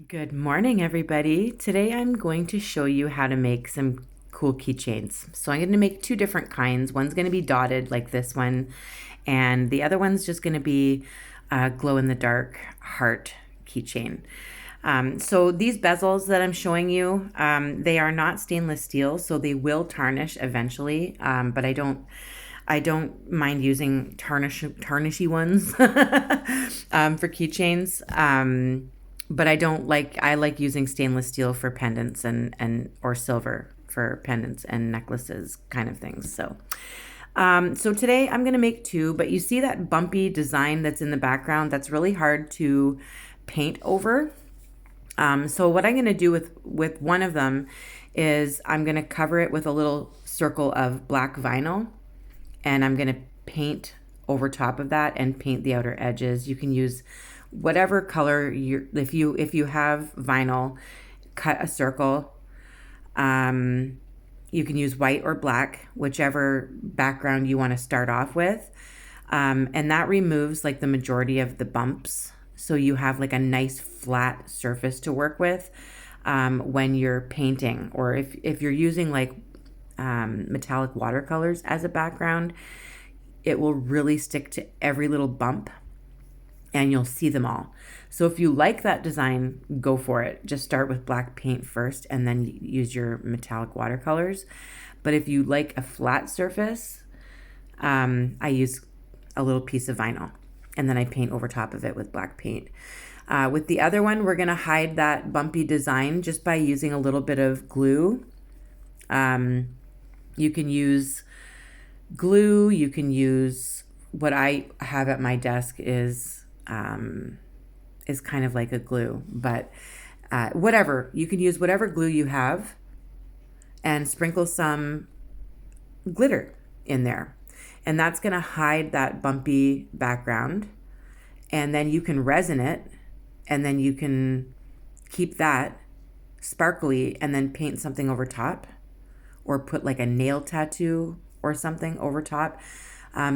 Good morning, everybody. Today I'm going to show you how to make some cool keychains. So I'm going to make two different kinds. One's going to be dotted like this one, and the other one's just going to be a glow-in-the-dark heart keychain. So these bezels that I'm showing you, they are not stainless steel, so they will tarnish eventually, but I don't mind using tarnishy ones for keychains. But I like using stainless steel for pendants and or silver for pendants and necklaces kind of things. So today I'm going to make two, but you see that bumpy design that's in the background? That's really hard to paint over. So what I'm going to do with one of them is I'm going to cover it with a little circle of black vinyl, and I'm going to paint over top of that and paint the outer edges. You can use whatever color if you have vinyl, cut a circle. You can use white or black, whichever background you want to start off with. And that removes like the majority of the bumps. So you have like a nice flat surface to work with when you're painting, or if you're using like metallic watercolors as a background, it will really stick to every little bump and you'll see them all. So if you like that design, go for it. Just start with black paint first and then use your metallic watercolors. But if you like a flat surface, I use a little piece of vinyl and then I paint over top of it with black paint. With the other one, we're gonna hide that bumpy design just by using a little bit of glue. You can use glue, you can use what I have at my desk is kind of like a glue, but whatever. You can use whatever glue you have and sprinkle some glitter in there. And that's going to hide that bumpy background. And then you can resin it, and then you can keep that sparkly and then paint something over top, or put like a nail tattoo or something over top.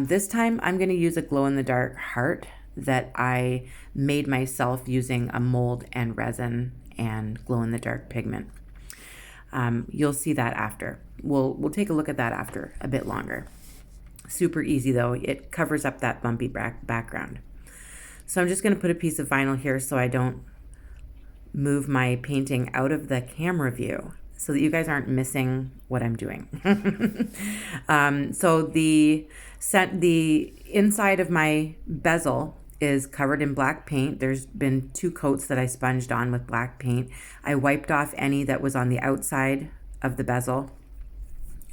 This time I'm going to use a glow-in-the-dark heart that I made myself using a mold and resin and glow-in-the-dark pigment. You'll see that after. We'll take a look at that after a bit longer. Super easy though. It covers up that bumpy background. So I'm just going to put a piece of vinyl here so I don't move my painting out of the camera view, so that you guys aren't missing what I'm doing. So the inside of my bezel is covered in black paint. There's been 2 coats that I sponged on with black paint. I wiped off any that was on the outside of the bezel.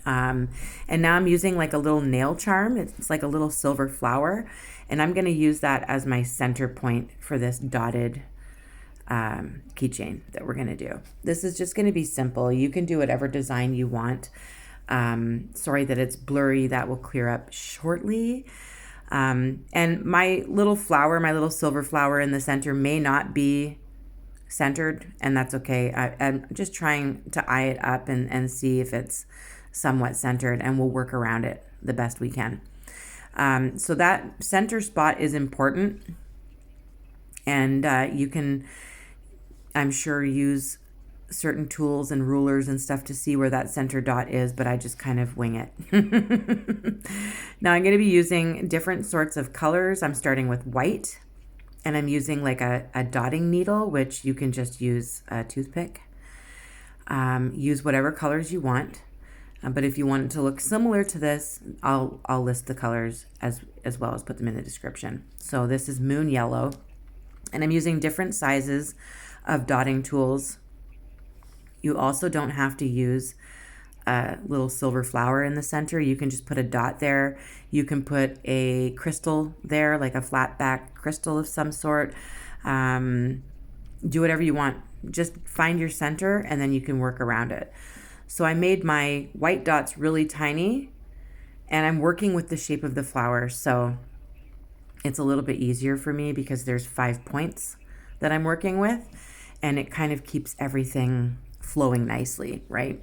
And now I'm using like a little nail charm. It's like a little silver flower. And I'm going to use that as my center point for this dotted keychain that we're going to do. This is just going to be simple. You can do whatever design you want. Sorry that it's blurry. That will clear up shortly. And my little flower, my little silver flower in the center may not be centered, and that's okay. I'm just trying to eye it up and see if it's somewhat centered, and we'll work around it the best we can. So that center spot is important, and you can, I'm sure, use certain tools and rulers and stuff to see where that center dot is, but I just kind of wing it. Now I'm going to be using different sorts of colors. I'm starting with white, and I'm using like a dotting needle, which you can just use a toothpick. Use whatever colors you want. But if you want it to look similar to this, I'll list the colors as well as put them in the description. So this is moon yellow, and I'm using different sizes of dotting tools. You also don't have to use a little silver flower in the center. You can just put a dot there. You can put a crystal there, like a flat back crystal of some sort. Do whatever you want. Just find your center, and then you can work around it. So I made my white dots really tiny, and I'm working with the shape of the flower. So it's a little bit easier for me because there's 5 points that I'm working with, and it kind of keeps everything flowing nicely, right?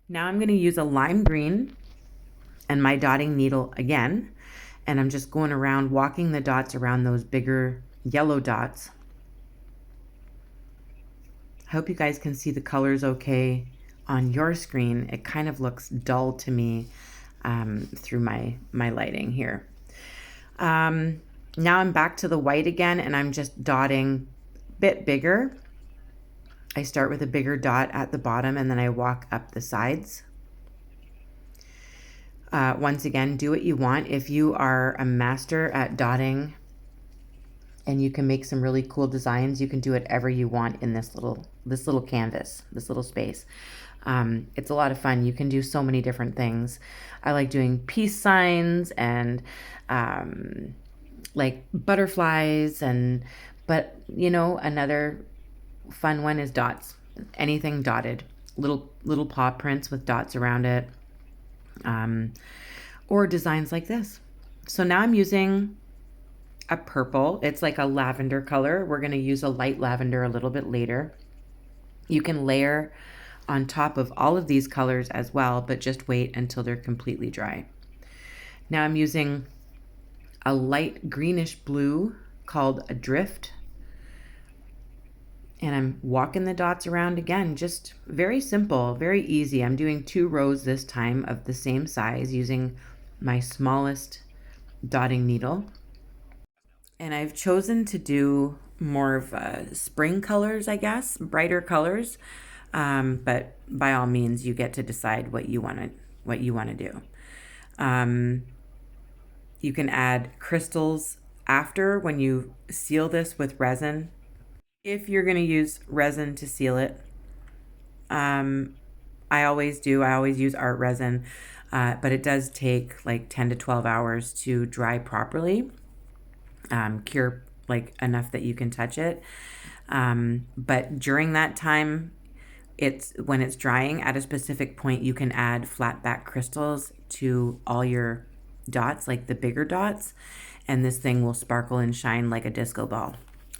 Now I'm going to use a lime green and my dotting needle again, and I'm just going around walking the dots around those bigger yellow dots hope you guys can see the colors okay on your screen. It kind of looks dull to me through my lighting here. Now I'm back to the white again, and I'm just dotting a bit bigger. I start with a bigger dot at the bottom, and then I walk up the sides. Once again, do what you want. If you are a master at dotting and you can make some really cool designs, you can do whatever you want in this little canvas, this little space. It's a lot of fun. You can do so many different things. I like doing peace signs and like butterflies, but you know, another fun one is dots. Anything dotted, little paw prints with dots around it, or designs like this. So now I'm using a purple. It's like a lavender color. We're going to use a light lavender a little bit later. You can layer on top of all of these colors as well, but just wait until they're completely dry. Now I'm using a light greenish blue called Adrift, and I'm walking the dots around again. Just very simple, very easy. I'm doing 2 rows this time of the same size using my smallest dotting needle. And I've chosen to do more of spring colors, I guess, brighter colors. But by all means, you get to decide what you want to do. You can add crystals after when you seal this with resin. If you're going to use resin to seal it, I always use art resin, but it does take like 10 to 12 hours to dry properly. Cure like enough that you can touch it. But during that time, when it's drying at a specific point, you can add flat back crystals to all your dots, like the bigger dots, and this thing will sparkle and shine like a disco ball.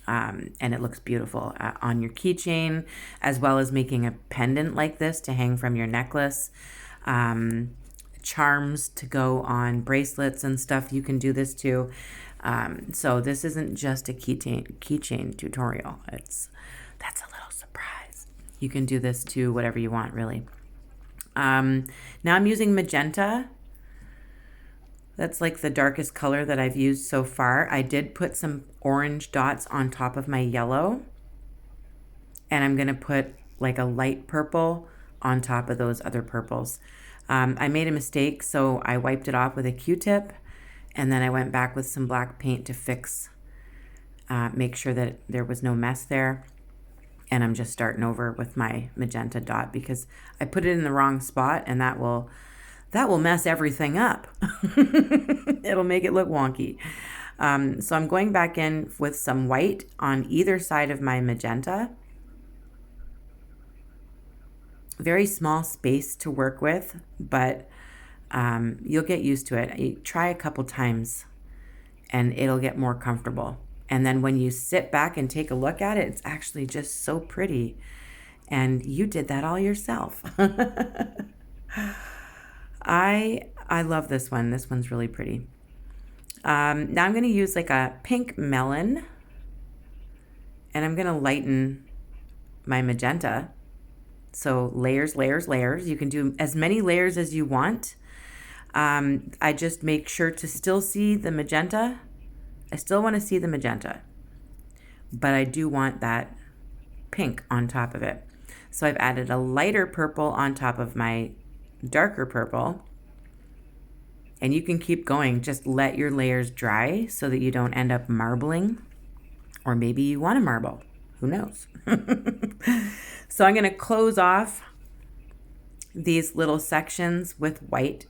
And it looks beautiful on your keychain, as well as making a pendant like this to hang from your necklace. Charms to go on bracelets and stuff. You can do this too. So this isn't just a keychain tutorial. That's a little surprise. You can do this to whatever you want, really. Now I'm using magenta. That's like the darkest color that I've used so far. I did put some orange dots on top of my yellow, and I'm gonna put like a light purple on top of those other purples. I made a mistake, so I wiped it off with a Q-tip, and then I went back with some black paint to fix, make sure that there was no mess there. And I'm just starting over with my magenta dot because I put it in the wrong spot, and that will mess everything up. It'll make it look wonky. So I'm going back in with some white on either side of my magenta. Very small space to work with, but you'll get used to it. You try a couple times and it'll get more comfortable. And then when you sit back and take a look at it, it's actually just so pretty. And you did that all yourself. I love this one. This one's really pretty. Now I'm going to use like a pink melon, and I'm going to lighten my magenta. So layers, layers, layers. You can do as many layers as you want. I just make sure to still see the magenta. I still want to see the magenta, but I do want that pink on top of it. So I've added a lighter purple on top of my darker purple, and you can keep going. Just let your layers dry so that you don't end up marbling, or maybe you want to marble. Who knows? So I'm going to close off these little sections with white.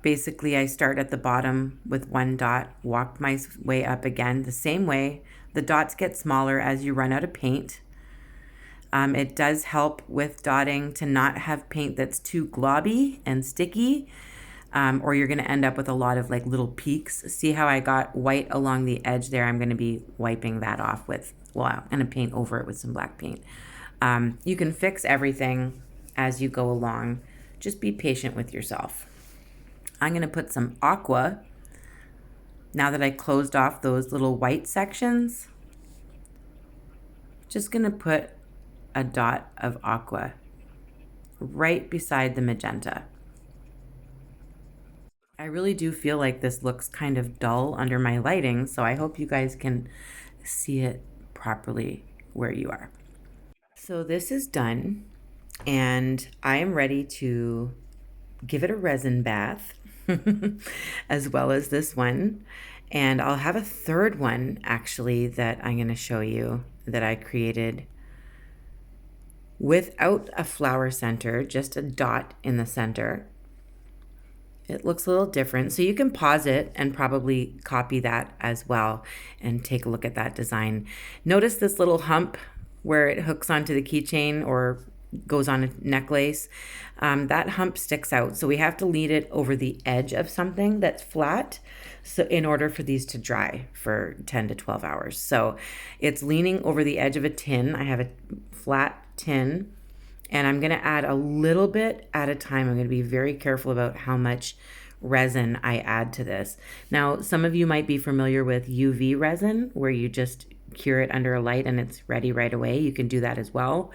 Basically, I start at the bottom with one dot, walk my way up again the same way. The dots get smaller as you run out of paint. It does help with dotting to not have paint that's too globby and sticky, or you're going to end up with a lot of like little peaks. See how I got white along the edge there? I'm going to be wiping that off with, well, I'm going to paint over it with some black paint. You can fix everything as you go along. Just be patient with yourself. I'm going to put some aqua now that I closed off those little white sections. just gonna put a dot of aqua right beside the magenta. I really do feel like this looks kind of dull under my lighting, so I hope you guys can see it properly where you are. So this is done, and I am ready to give it a resin bath as well as this one. And I'll have a third one actually that I'm going to show you that I created without a flower center, just a dot in the center. It looks a little different. So you can pause it and probably copy that as well and take a look at that design. Notice this little hump where it hooks onto the keychain or goes on a necklace. That hump sticks out. So we have to lead it over the edge of something that's flat, so in order for these to dry for 10 to 12 hours. So it's leaning over the edge of a tin. I have a flat tin, and I'm going to add a little bit at a time. I'm going to be very careful about how much resin I add to this. Now, some of you might be familiar with UV resin, where you just cure it under a light and it's ready right away. You can do that as well.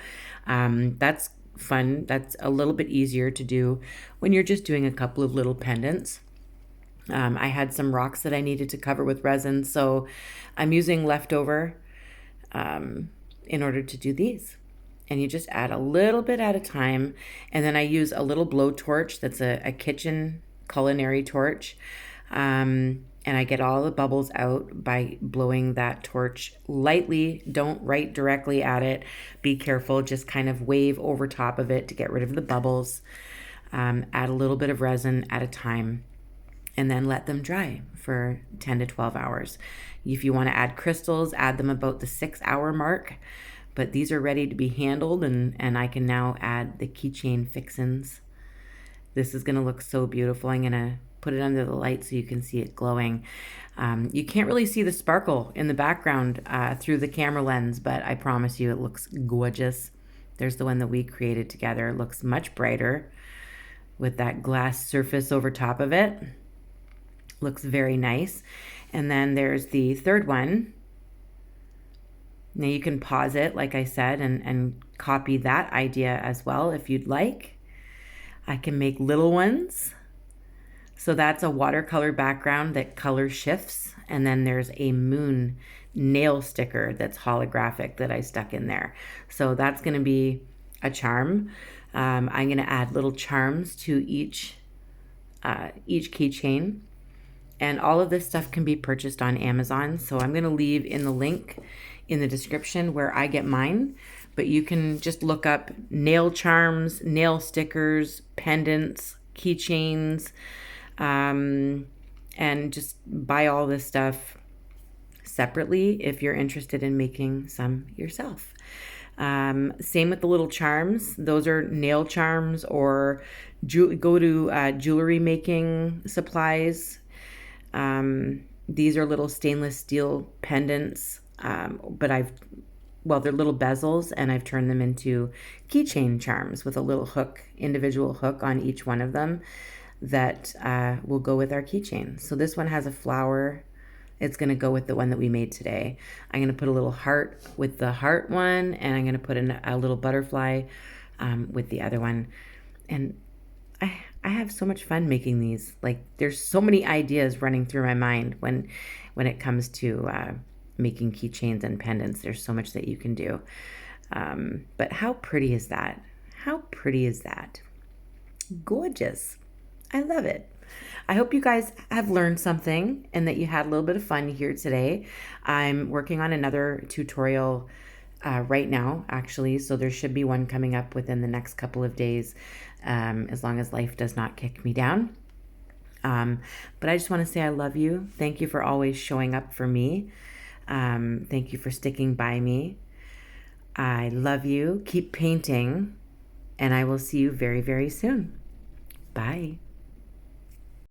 That's fun. That's a little bit easier to do when you're just doing a couple of little pendants. I had some rocks that I needed to cover with resin, so I'm using leftover in order to do these. And you just add a little bit at a time. And then I use a little blowtorch that's a kitchen culinary torch. And I get all the bubbles out by blowing that torch lightly. Don't write directly at it. Be careful. Just kind of wave over top of it to get rid of the bubbles. Add a little bit of resin at a time, and then let them dry for 10 to 12 hours. If you want to add crystals, add them about the 6-hour mark. But these are ready to be handled, and I can now add the keychain fixins. This is going to look so beautiful. I'm going to put it under the light so you can see it glowing. You can't really see the sparkle in the background through the camera lens, but I promise you it looks gorgeous. There's the one that we created together. It looks much brighter with that glass surface over top of it. Looks very nice. And then there's the third one. Now you can pause it, like I said, and copy that idea as well if you'd like. I can make little ones. So that's a watercolor background that color shifts. And then there's a moon nail sticker that's holographic that I stuck in there. So that's going to be a charm. I'm going to add little charms to each keychain. And all of this stuff can be purchased on Amazon. So I'm going to leave in the link in the description where I get mine. But you can just look up nail charms, nail stickers, pendants, keychains, and just buy all this stuff separately if you're interested in making some yourself. Same with the little charms. Those are nail charms, or go to jewelry making supplies. These are little stainless steel pendants, but they're little bezels, and I've turned them into keychain charms with a little hook, individual hook on each one of them that will go with our keychain. So this one has a flower. It's going to go with the one that we made today. I'm going to put a little heart with the heart one, and I'm going to put in a little butterfly with the other one. And I have so much fun making these. Like, there's so many ideas running through my mind when it comes to making keychains and pendants. There's so much that you can do. But how pretty is that? How pretty is that? Gorgeous. I love it. I hope you guys have learned something and that you had a little bit of fun here today. I'm working on another tutorial right now, actually, so there should be one coming up within the next couple of days, as long as life does not kick me down. But I just want to say I love you. Thank you for always showing up for me. Thank you for sticking by me. I love you. Keep painting, and I will see you very, very soon. Bye.